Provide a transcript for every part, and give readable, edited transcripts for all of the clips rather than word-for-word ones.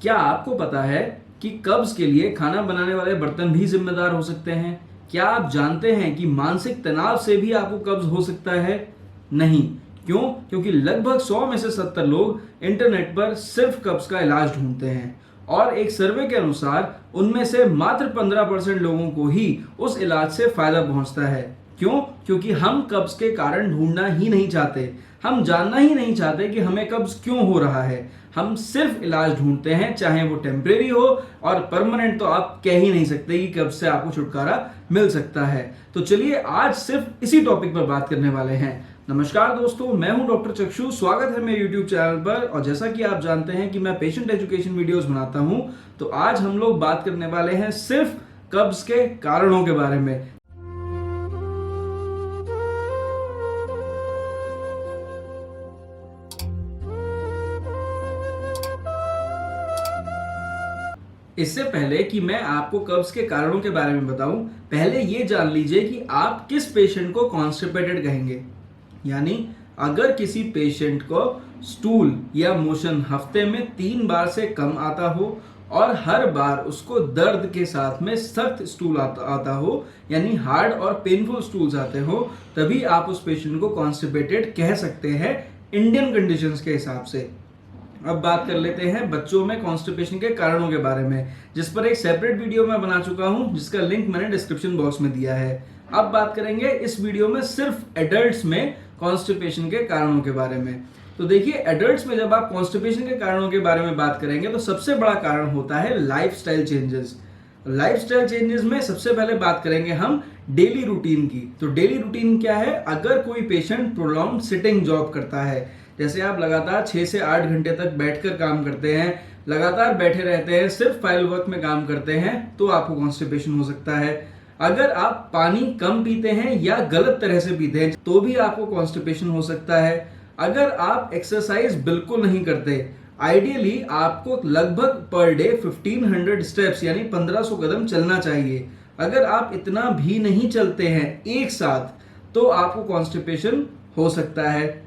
क्या आपको पता है कि कब्ज के लिए खाना बनाने वाले बर्तन भी जिम्मेदार हो सकते हैं? क्या आप जानते हैं कि मानसिक तनाव से भी आपको कब्ज हो सकता है? नहीं। क्यों? क्योंकि लगभग 100 में से 70 लोग इंटरनेट पर सिर्फ कब्ज का इलाज ढूंढते हैं और एक सर्वे के अनुसार उनमें से मात्र 15% लोगों को ही उस इलाज से फायदा पहुंचता है। क्यों? क्योंकि हम कब्ज के कारण ढूंढना ही नहीं चाहते, हम जानना ही नहीं चाहते कि हमें कब्ज क्यों हो रहा है। हम सिर्फ इलाज ढूंढते हैं, चाहे वो टेम्परेरी हो, और परमानेंट तो आप कह ही नहीं सकते कि कब्ज से आपको छुटकारा मिल सकता है। तो चलिए आज सिर्फ इसी टॉपिक पर बात करने वाले हैं। नमस्कार दोस्तों, मैं हूं डॉक्टर चक्षु। स्वागत है मेरे YouTube चैनल पर। और जैसा कि आप जानते हैं कि मैं पेशेंट एजुकेशन वीडियोस बनाता हूं, तो आज हम लोग बात करने वाले हैं सिर्फ कब्ज के कारणों के बारे में। इससे पहले कि मैं आपको कब्ज के कारणों के बारे में बताऊं, पहले ये जान लीजिए कि आप किस पेशेंट को कॉन्स्टिपेटेड कहेंगे। यानी अगर किसी पेशेंट को स्टूल या मोशन हफ्ते में 3 बार से कम आता हो और हर बार उसको दर्द के साथ में सख्त स्टूल आता हो, यानी हार्ड और पेनफुल स्टूल्स आते हो, तभी आप उस पेशेंट को कॉन्स्टिपेटेड कह सकते हैं इंडियन कंडीशंस के हिसाब से। अब बात कर लेते हैं बच्चों में कॉन्स्टिपेशन के कारणों के बारे में, जिस पर एक सेपरेट वीडियो मैं बना चुका हूं, जिसका लिंक मैंने डिस्क्रिप्शन बॉक्स में दिया है। अब बात करेंगे इस वीडियो में सिर्फ एडल्ट्स में कॉन्स्टिपेशन के कारणों के बारे में। तो देखिए, एडल्ट्स में जब आप कॉन्स्टिपेशन के कारणों के बारे में बात करेंगे तो सबसे बड़ा कारण होता है लाइफस्टाइल चेंजेस। लाइफस्टाइल चेंजेस में सबसे पहले बात करेंगे हम डेली रूटीन की। तो डेली रूटीन क्या है? अगर कोई पेशेंट प्रोलॉन्ग सिटिंग जॉब करता है, जैसे आप लगातार 6 से 8 घंटे तक बैठकर काम करते हैं, लगातार बैठे रहते हैं, सिर्फ फाइल वर्क में काम करते हैं, तो आपको कॉन्स्टिपेशन हो सकता है। अगर आप पानी कम पीते हैं या गलत तरह से पीते हैं, तो भी आपको कॉन्स्टिपेशन हो सकता है। अगर आप एक्सरसाइज बिल्कुल नहीं करते, आइडियली आपको लगभग पर डे 1500 स्टेप्स यानी 1500 कदम चलना चाहिए। अगर आप इतना भी नहीं चलते हैं एक साथ, तो आपको कॉन्स्टिपेशन हो सकता है।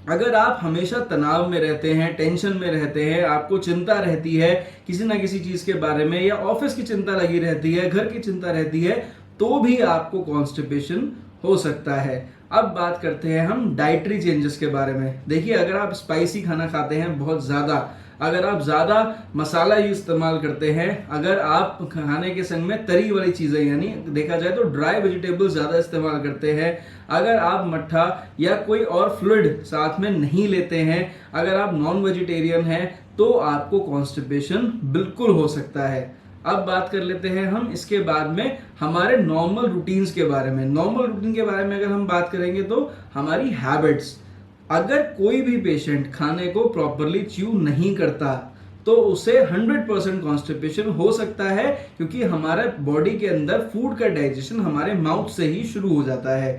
अगर आप हमेशा तनाव में रहते हैं, टेंशन में रहते हैं, आपको चिंता रहती है किसी ना किसी चीज के बारे में, या ऑफिस की चिंता लगी रहती है, घर की चिंता रहती है, तो भी आपको कॉन्स्टिपेशन हो सकता है। अब बात करते हैं हम डाइटरी चेंजेस के बारे में। देखिए, अगर आप स्पाइसी खाना खाते हैं बहुत ज्यादा, अगर आप ज्यादा मसाला इस्तेमाल करते हैं, अगर आप खाने के संग में तरी वाली चीजें, यानी देखा जाए तो ड्राई वेजिटेबल्स ज्यादा इस्तेमाल करते हैं, अगर आप मट्ठा या कोई और फ्लूइड साथ में नहीं लेते हैं, अगर आप नॉन वेजिटेरियन हैं, तो आपको कॉन्स्टिपेशन बिल्कुल हो सकता है। अब बात कर लेते हैं हम इसके बाद में हमारे नॉर्मल रूटीन्स के बारे में। नॉर्मल रूटीन के बारे में अगर हम बात करेंगे तो हमारी हैबिट्स। अगर कोई भी पेशेंट खाने को प्रॉपरली च्यू नहीं करता, तो उसे 100% कॉन्स्टिपेशन हो सकता है, क्योंकि हमारे बॉडी के अंदर फूड का डाइजेशन हमारे माउथ से ही शुरू हो जाता है।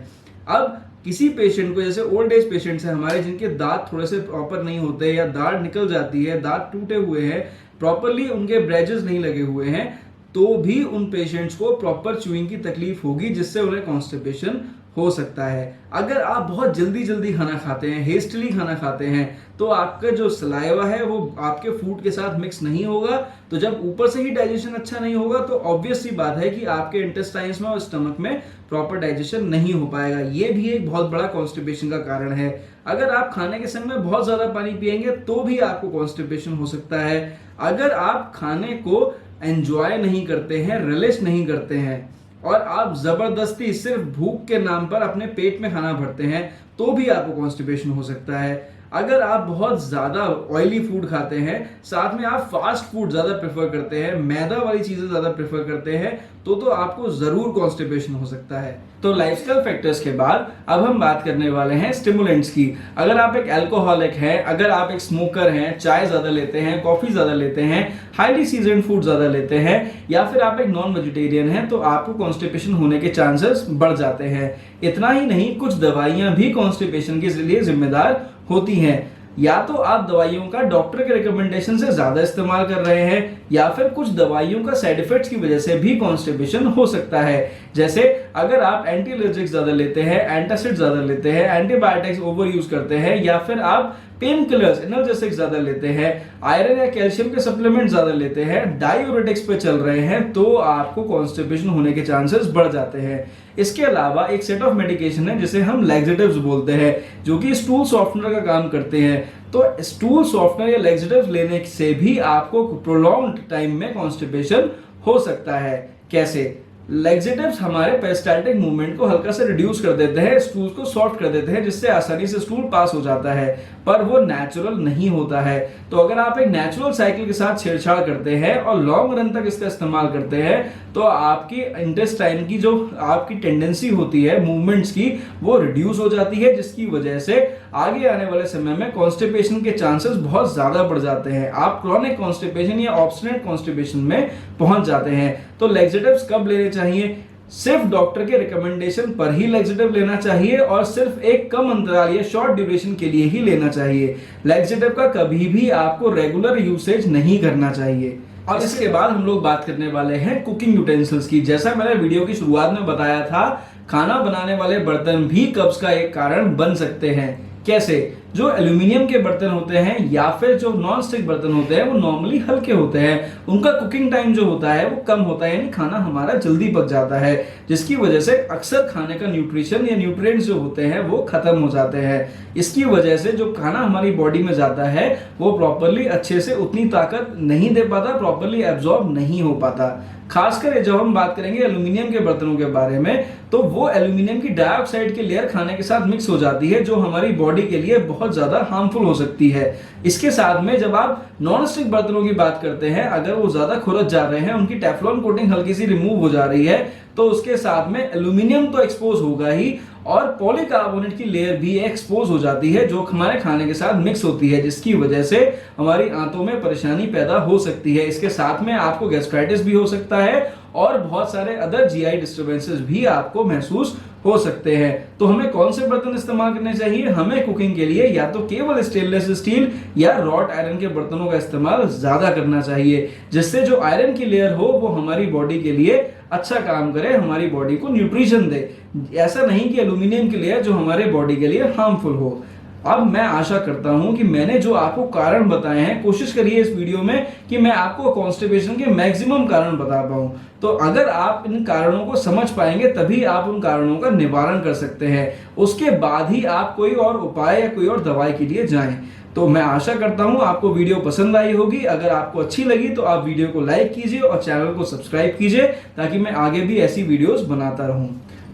अब किसी पेशेंट को, जैसे ओल्ड एज पेशेंट्स हैं हमारे, जिनके दांत थोड़े से प्रॉपर नहीं होते, या दांत निकल जाती है, दांत टूटे हुए हैं, प्रॉपरली उनके ब्रेजेस नहीं लगे हुए हैं, तो भी उन पेशेंट्स को प्रॉपर च्यूइंग की तकलीफ होगी, जिससे उन्हें कॉन्स्टिपेशन हो सकता है। अगर आप बहुत जल्दी जल्दी खाना खाते हैं, हेस्टली खाना खाते हैं, तो आपका जो सलाइवा है वो आपके फूड के साथ मिक्स नहीं होगा। तो जब ऊपर से ही डाइजेशन अच्छा नहीं होगा, तो ऑब्वियस सी बात है कि आपके इंटेस्टाइन्स में और स्टमक में प्रॉपर डाइजेशन नहीं हो पाएगा। ये भी एक बहुत बड़ा कॉन्स्टिपेशन का कारण है। अगर आप खाने के समय में बहुत ज्यादा पानी पिएंगे, तो भी आपको कॉन्स्टिपेशन हो सकता है। अगर आप खाने को एंजॉय नहीं करते हैं, रिलिश नहीं करते हैं, और आप जबरदस्ती सिर्फ भूख के नाम पर अपने पेट में खाना भरते हैं, तो भी आपको कॉन्स्टिपेशन हो सकता है। अगर आप बहुत ज्यादा ऑयली फूड खाते हैं, साथ में आप फास्ट फूड ज्यादा प्रेफर करते हैं, मैदा वाली चीजें ज्यादा प्रेफर करते हैं, तो आपको जरूर कॉन्स्टिपेशन हो सकता है। तो लाइफस्टाइल फैक्टर्स के बाद अब हम बात करने वाले हैं स्टिमुलेंट्स की। अगर आप एक अल्कोहलिक हैं, अगर आप एक स्मोकर हैं, चाय ज्यादा लेते हैं, कॉफी ज्यादा लेते हैं, हाईली सीजन्ड फूड ज्यादा लेते हैं, या फिर आप एक नॉन वेजिटेरियन हैं, तो आपको कॉन्स्टिपेशन होने के चांसेस बढ़ जाते हैं। इतना ही नहीं, कुछ दवाइयां भी कॉन्स्टिपेशन के लिए जिम्मेदार होती हैं। या तो आप दवाइयों का डॉक्टर के रिकमेंडेशन से ज्यादा इस्तेमाल कर रहे हैं, या फिर कुछ दवाइयों का साइड इफेक्ट्स की वजह से भी कॉन्स्टिपेशन हो सकता है। जैसे अगर आप एंटी एलर्जिक ज्यादा लेते हैं, एंटासिड ज्यादा लेते हैं, एंटीबायोटिक्स ओवर यूज करते हैं, या फिर आप पेन किलर्स एनाल्जेसिक्स ज्यादा लेते हैं, आयरन या कैल्शियम के सप्लीमेंट ज्यादा लेते हैं, डायूरेटिक्स पे चल रहे हैं, तो आपको कॉन्स्टिपेशन होने के चांसेस बढ़ जाते हैं। इसके अलावा एक सेट ऑफ मेडिकेशन है जिसे हम लैक्सेटिव्स बोलते हैं, जो कि स्टूल सॉफ्टनर का काम करते हैं। तो स्टूल सॉफ्टनर या लैक्सेटिव्स लेने से भी आपको प्रोलॉन्ग्ड टाइम में कॉन्स्टिपेशन हो सकता है। कैसे? लैक्सेटिव्स हमारे पेरिस्टाल्टिक मूवमेंट को हल्का से रिड्यूस कर देते हैं, स्टूल को सॉफ्ट कर देते हैं, जिससे आसानी से स्टूल पास हो जाता है, पर वो नेचुरल नहीं होता है। तो अगर आप एक नेचुरल साइकिल के साथ छेड़छाड़ करते हैं और लॉन्ग रन तक इसका इस्तेमाल करते हैं, तो आपकी इंटेस्टाइन की जो आपकी टेंडेंसी होती है मूवमेंट्स की, वो रिड्यूस हो जाती है, जिसकी वजह से आगे आने वाले समय में कॉन्स्टिपेशन के चांसेस बहुत ज्यादा बढ़ जाते हैं। आप क्रॉनिक कॉन्स्टिपेशन या ऑब्स्टिनेट कॉन्स्टिपेशन में पहुंच जाते हैं। तो लैक्सेटिव्स कब लेने चाहिए? सिर्फ डॉक्टर के रिकमेंडेशन पर ही लैक्सेटिव लेना चाहिए और सिर्फ एक कम अंतराल या शॉर्ट ड्यूरेशन के लिए ही लेना चाहिए। लैक्सेटिव का कभी भी आपको रेगुलर यूसेज नहीं करना चाहिए। और इसके बाद हम लोग बात करने वाले हैं कुकिंग यूटेंसिल्स की। जैसा मैंने वीडियो की शुरुआत में बताया था, खाना बनाने वाले बर्तन भी कब्ज का एक कारण बन सकते हैं। कैसे? जो एल्यूमिनियम के बर्तन होते हैं या फिर जो नॉन स्टिक बर्तन होते हैं, वो नॉर्मली हल्के होते हैं, उनका कुकिंग टाइम जो होता है वो कम होता है, यानी खाना हमारा जल्दी पक जाता है, जिसकी वजह से अक्सर खाने का न्यूट्रिशन या न्यूट्रिएंट्स जो होते हैं वो खत्म हो जाते हैं। इसकी वजह से जो खाना हमारी बॉडी में जाता है वो प्रॉपरली अच्छे से उतनी ताकत नहीं दे पाता, प्रॉपरली एब्जॉर्ब नहीं हो पाता। खासकर जब हम बात करेंगे एल्यूमिनियम के बर्तनों के बारे में, तो वो एल्यूमिनियम की डाइऑक्साइड की लेयर खाने के साथ मिक्स हो जाती है, जो हमारी बॉडी के लिए बहुत ज्यादा हार्मफुल हो सकती है। इसके साथ में जब आप नॉन स्टिक बर्तनों की बात करते हैं, अगर वो ज्यादा खुरच जा रहे हैं, उनकी टेफ्लॉन कोटिंग हल्की सी रिमूव हो जा रही है, तो उसके साथ में एल्यूमिनियम तो एक्सपोज होगा ही, और पॉलीकार्बोनेट की लेयर भी एक्सपोज हो जाती है, जो हमारे खाने के साथ मिक्स होती है, जिसकी वजह से हमारी आंतों में परेशानी पैदा हो सकती है। इसके साथ में आपको गैस्ट्राइटिस भी हो सकता है और बहुत सारे अदर जीआई डिस्टर्बेंसेस भी आपको महसूस हो सकते हैं। तो हमें कौन से बर्तन इस्तेमाल करने चाहिए? हमें कुकिंग के लिए या तो केवल स्टेनलेस स्टील या रॉट आयरन के बर्तनों का इस्तेमाल ज्यादा करना चाहिए, जिससे जो आयरन की लेयर हो वो हमारी बॉडी के लिए अच्छा काम करे, हमारी बॉडी को न्यूट्रिशन दे। ऐसा नहीं कि एल्यूमिनियम की लेयर जो हमारे बॉडी के लिए हार्मफुल हो। अब मैं आशा करता हूं कि मैंने जो आपको कारण बताए हैं, कोशिश करिए इस वीडियो में कि मैं आपको कॉन्स्टिपेशन के मैक्सिमम कारण बता पाऊं। तो अगर आप इन कारणों को समझ पाएंगे तभी आप उन कारणों का निवारण कर सकते हैं। उसके बाद ही आप कोई और उपाय या कोई और दवाई के लिए जाएं। तो मैं आशा करता हूं आपको वीडियो पसंद आई होगी। अगर आपको अच्छी लगी तो आप वीडियो को लाइक कीजिए और चैनल को सब्सक्राइब कीजिए, ताकि मैं आगे भी ऐसी वीडियोस बनाता रहूं।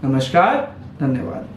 नमस्कार, धन्यवाद।